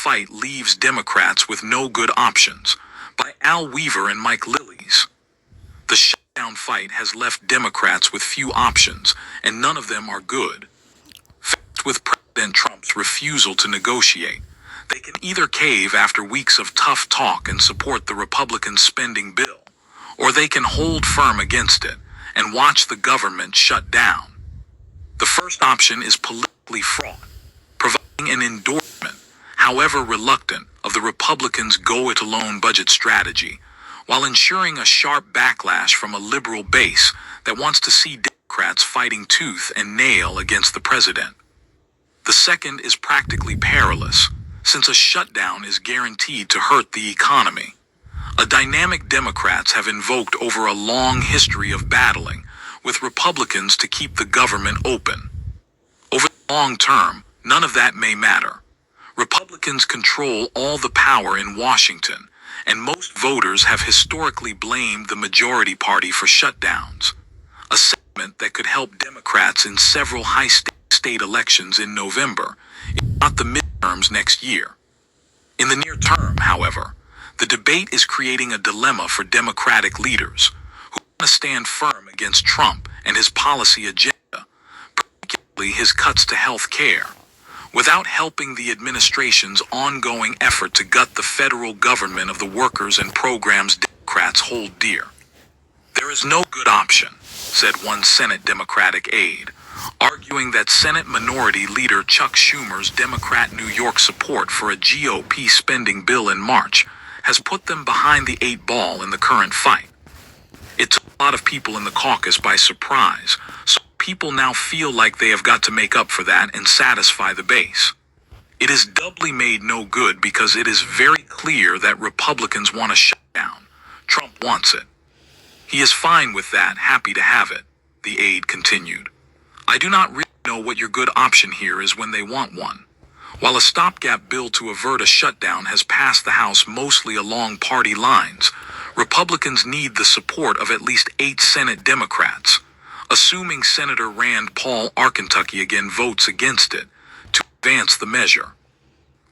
fight leaves Democrats with no good options, by Al Weaver and Mike Lillies. The shutdown fight has left Democrats with few options, and none of them are good. Faced with President Trump's refusal to negotiate, they can either cave after weeks of tough talk and support the Republican spending bill, or they can hold firm against it and watch the government shut down. The first option is politically fraught, providing an endorsement, however reluctant, of the Republicans' go-it-alone budget strategy, while ensuring a sharp backlash from a liberal base that wants to see Democrats fighting tooth and nail against the president. The second is practically perilous, since a shutdown is guaranteed to hurt the economy. A dynamic Democrats have invoked over a long history of battling with Republicans to keep the government open. Over the long term, none of that may matter. Republicans control all the power in Washington, and most voters have historically blamed the majority party for shutdowns, a sentiment that could help Democrats in several high-state elections in November, if not the midterms next year. In the near term, however, the debate is creating a dilemma for Democratic leaders who want to stand firm against Trump and his policy agenda, particularly his cuts to health care, without helping the administration's ongoing effort to gut the federal government of the workers and programs Democrats hold dear. There is no good option, said one Senate Democratic aide, arguing that Senate Minority Leader Chuck Schumer's Democrat New York support for a GOP spending bill in March has put them behind the eight ball in the current fight. It took a lot of people in the caucus by surprise, so people now feel like they have got to make up for that and satisfy the base. It is doubly made no good because it is very clear that Republicans want a shutdown. Trump wants it. He is fine with that, happy to have it, the aide continued. I do not really know what your good option here is when they want one. While a stopgap bill to avert a shutdown has passed the House mostly along party lines, Republicans need the support of at least 8 Senate Democrats, assuming Senator Rand Paul Kentucky again votes against it, to advance the measure.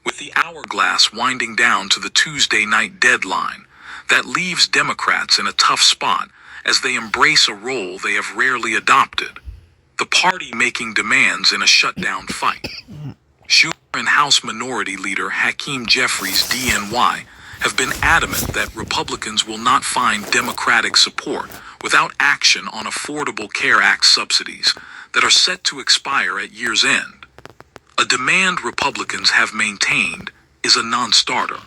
With the hourglass winding down to the Tuesday night deadline, that leaves Democrats in a tough spot as they embrace a role they have rarely adopted, the party making demands in a shutdown fight. Schumer and House Minority Leader Hakeem Jeffries, DNY, have been adamant that Republicans will not find Democratic support without action on Affordable Care Act subsidies that are set to expire at year's end. A demand Republicans have maintained is a non-starter.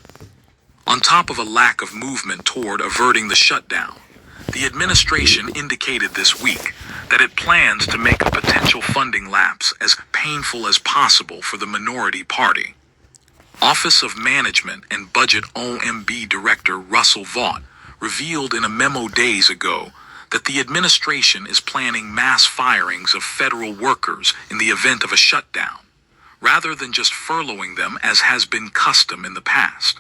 On top of a lack of movement toward averting the shutdown, the administration indicated this week that it plans to make a potential funding lapse as painful as possible for the minority party. Office of Management and Budget OMB Director Russell Vought revealed in a memo days ago that the administration is planning mass firings of federal workers in the event of a shutdown, rather than just furloughing them as has been custom in the past.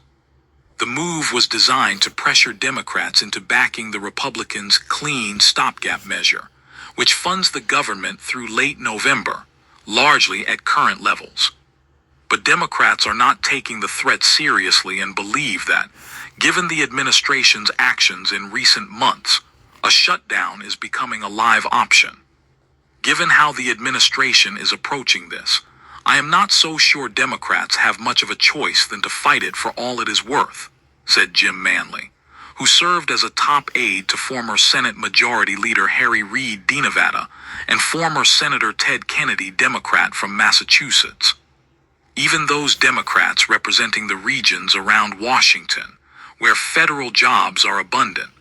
The move was designed to pressure Democrats into backing the Republicans' clean stopgap measure, which funds the government through late November, largely at current levels. But Democrats are not taking the threat seriously and believe that, given the administration's actions in recent months, a shutdown is becoming a live option. Given how the administration is approaching this, I am not so sure Democrats have much of a choice than to fight it for all it is worth, said Jim Manley, who served as a top aide to former Senate Majority Leader Harry Reid, D. Nevada, and former Senator Ted Kennedy, Democrat from Massachusetts. Even those Democrats representing the regions around Washington, where federal jobs are abundant,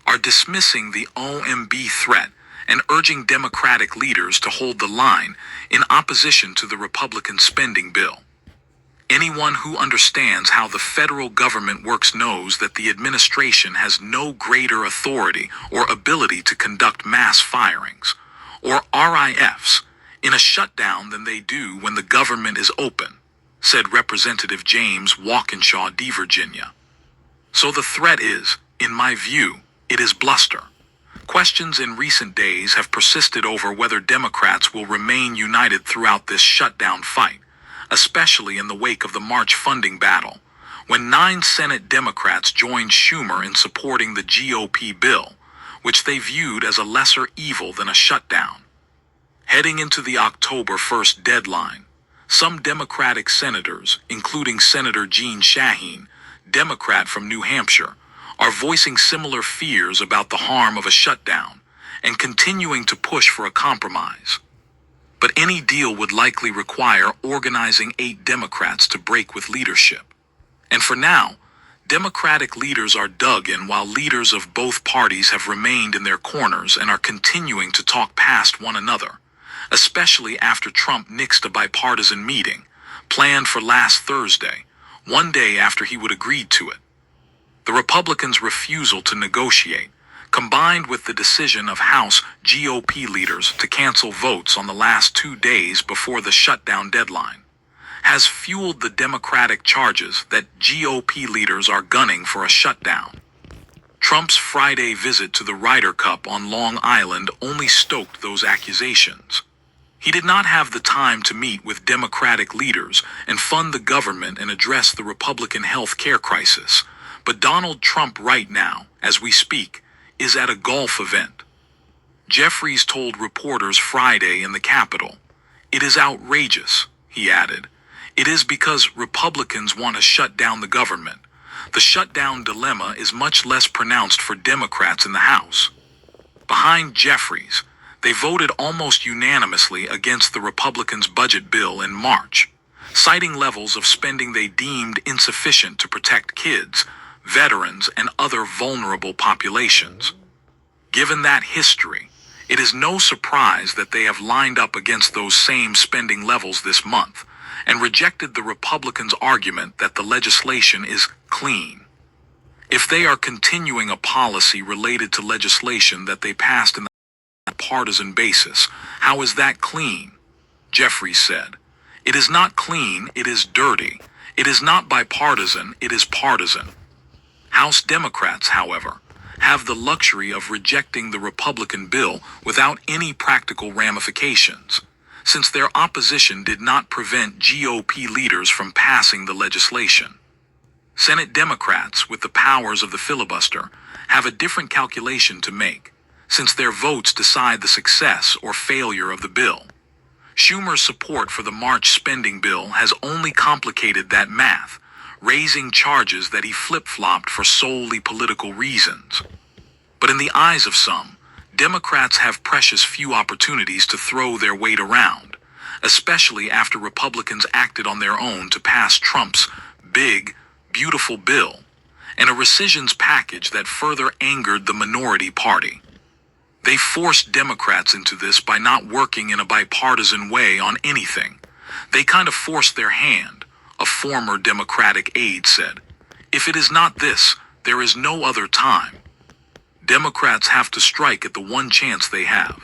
are dismissing the OMB threat and urging Democratic leaders to hold the line in opposition to the Republican spending bill. Anyone who understands how the federal government works knows that the administration has no greater authority or ability to conduct mass firings, or RIFs, in a shutdown than they do when the government is open, said Representative James Walkinshaw, D. Virginia. So the threat is, in my view, it is bluster. Questions in recent days have persisted over whether Democrats will remain united throughout this shutdown fight, especially in the wake of the March funding battle, when 9 Senate Democrats joined Schumer in supporting the GOP bill, which they viewed as a lesser evil than a shutdown. Heading into the October 1st deadline, some Democratic senators, including Senator Jean Shaheen, Democrat from New Hampshire, are voicing similar fears about the harm of a shutdown and continuing to push for a compromise. But any deal would likely require organizing 8 Democrats to break with leadership. And for now, Democratic leaders are dug in while leaders of both parties have remained in their corners and are continuing to talk past one another, especially after Trump nixed a bipartisan meeting planned for last Thursday, one day after he would agree to it. The Republicans' refusal to negotiate, combined with the decision of House GOP leaders to cancel votes on the last 2 days before the shutdown deadline, has fueled the Democratic charges that GOP leaders are gunning for a shutdown. Trump's Friday visit to the Ryder Cup on Long Island only stoked those accusations. He did not have the time to meet with Democratic leaders and fund the government and address the Republican health care crisis, but Donald Trump right now, as we speak, is at a golf event. Jeffries told reporters Friday in the Capitol, "It is outrageous," he added. "It is because Republicans want to shut down the government. The shutdown dilemma is much less pronounced for Democrats in the House." Behind Jeffries, they voted almost unanimously against the Republicans' budget bill in March, citing levels of spending they deemed insufficient to protect kids, veterans, and other vulnerable populations. Given that history, it is no surprise that they have lined up against those same spending levels this month and rejected the Republicans' argument that the legislation is clean. If they are continuing a policy related to legislation that they passed in a partisan basis, how is that clean? Jeffries said. "It is not clean, it is dirty. It is not bipartisan, it is partisan." House Democrats, however, have the luxury of rejecting the Republican bill without any practical ramifications, since their opposition did not prevent GOP leaders from passing the legislation. Senate Democrats, with the powers of the filibuster, have a different calculation to make, since their votes decide the success or failure of the bill. Schumer's support for the March spending bill has only complicated that math, raising charges that he flip-flopped for solely political reasons. But in the eyes of some, Democrats have precious few opportunities to throw their weight around, especially after Republicans acted on their own to pass Trump's big, beautiful bill, and a rescissions package that further angered the minority party. They forced Democrats into this by not working in a bipartisan way on anything. They kind of forced their hand, a former Democratic aide said. "If it is not this, there is no other time." Democrats have to strike at the one chance they have.